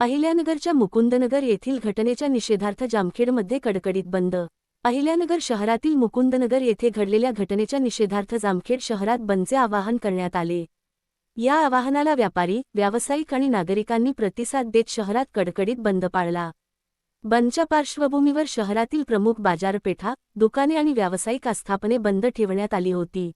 अहिल्यानगरच्या मुकुंदनगर येथील घटनेच्या निषेधार्थ जामखेडमध्ये कडकडीत बंद। अहिल्यानगर शहरातील मुकुंदनगर येथे घडलेल्या घटनेच्या निषेधार्थ जामखेड शहरात बंदचे आवाहन करण्यात आले। या आवाहनाला व्यापारी, व्यावसायिक आणि नागरिकांनी प्रतिसाद देत शहरात कडकडीत बंद पाळला। बंदच्या पार्श्वभूमीवर शहरातील प्रमुख बाजारपेठा, दुकाने आणि व्यावसायिक आस्थापने बंद ठेवण्यात आली होती।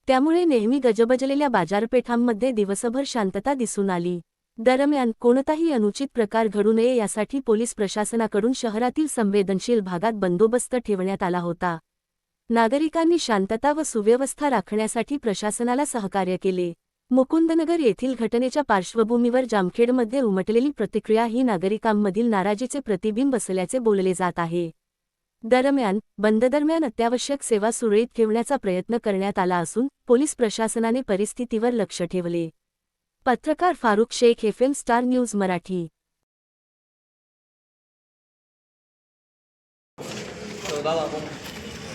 त्यामुळे नेहमी गजबजलेल्या बाजारपेठांमध्ये दिवसभर शांतता दिसून आली। दरम्यान कोणताही अनुचित प्रकार घडू नये यासाठी पोलीस प्रशासनाकडून शहरातील संवेदनशील भागात बंदोबस्त ठेवण्यात आला होता। नागरिकांनी शांतता व सुव्यवस्था राखण्यासाठी प्रशासनाला सहकार्य केले। मुकुंदनगर येथील घटनेच्या पार्श्वभूमीवर जामखेडमध्ये उमटलेली प्रतिक्रिया ही नागरिकांमधील नाराजीचे प्रतिबिंब असल्याचे बोलले जात आहे। दरम्यान बंददरम्यान अत्यावश्यक सेवा सुरळीत ठेवण्याचा प्रयत्न करण्यात आला असून पोलीस प्रशासनाने परिस्थितीवर लक्ष ठेवले। पत्रकार Farukh Shaikh, FM Star News Marathi.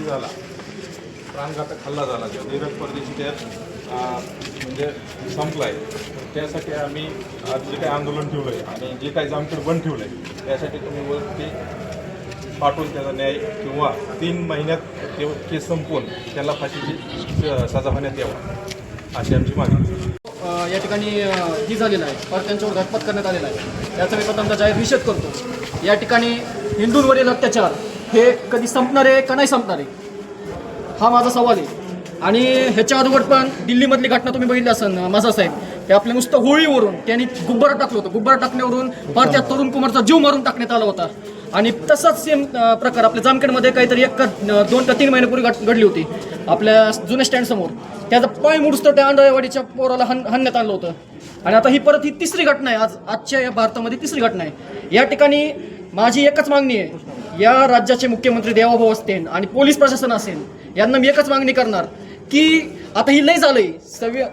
झाला प्राणघातक हल्ला झाला जो नीरज परदेशी त्यात म्हणजे संपलाय। त्यासाठी आम्ही आज जे काही आंदोलन ठेवलंय आणि जे काही जामखेड बंद ठेवलंय त्यासाठी तुम्ही वरती पाठवून त्याचा न्याय किंवा 3 महिन्यात ते केस संपवून त्याला फाशीची सजा होण्यात यावा अशी आमची मागणी। या ठिकाणी ही झालेला आहे पर त्यांच्यावर घटपात करण्यात आलेला आहे। याचा मी प्रथमतः जाहीर निषेध करतो। या ठिकाणी हिंदूंवरील अत्याचार हे कधी संपणार आहे का नाही संपणार आहे हा माझा सवाल आहे। आणि ह्याच्या अगोदर पण दिल्लीमधली घटना तुम्ही बघितली असेल माझा साहेब, ते आपल्या नुसतं होळीवरून त्यांनी गुब्बारा टाकलं होतं। गुब्बारा टाकण्यावरून फार त्या तरुण कुमारचा जीव मारून टाकण्यात आला होता। आणि तसाच सेम प्रकार आपल्या जामखेडमध्ये काहीतरी 2 का 3 महिन्यापूर्वी घडली होती आपल्या जुन्या स्टँडसमोर। त्याचा पाय मुडस्त त्या आंधळेवाडीच्या पोराला हाणण्यात आलं होतं। आणि आता ही तिसरी घटना आहे। आजच्या या भारतामध्ये तिसरी घटना आहे। या ठिकाणी माझी एकच मागणी आहे, या राज्याचे मुख्यमंत्री देवाभाऊ असतील आणि पोलीस प्रशासन असेल यांना मी एकच मागणी करणार की आता ही लय झालंय,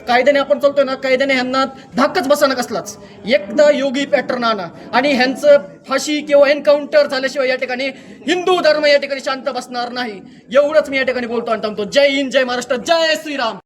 कायद्याने आपण चालतोय ना, कायद्याने ह्यांना धाकच बसाना कसलाच, एकदा योगी पॅटर्न आणा आणि ह्यांचं फाशी किंवा एन्काउंटर झाल्याशिवाय या ठिकाणी हिंदू धर्म या ठिकाणी शांत बसणार नाही। एवढंच मी या ठिकाणी बोलतो आणि थांबतो। जय हिंद, जय महाराष्ट्र, जय श्रीराम।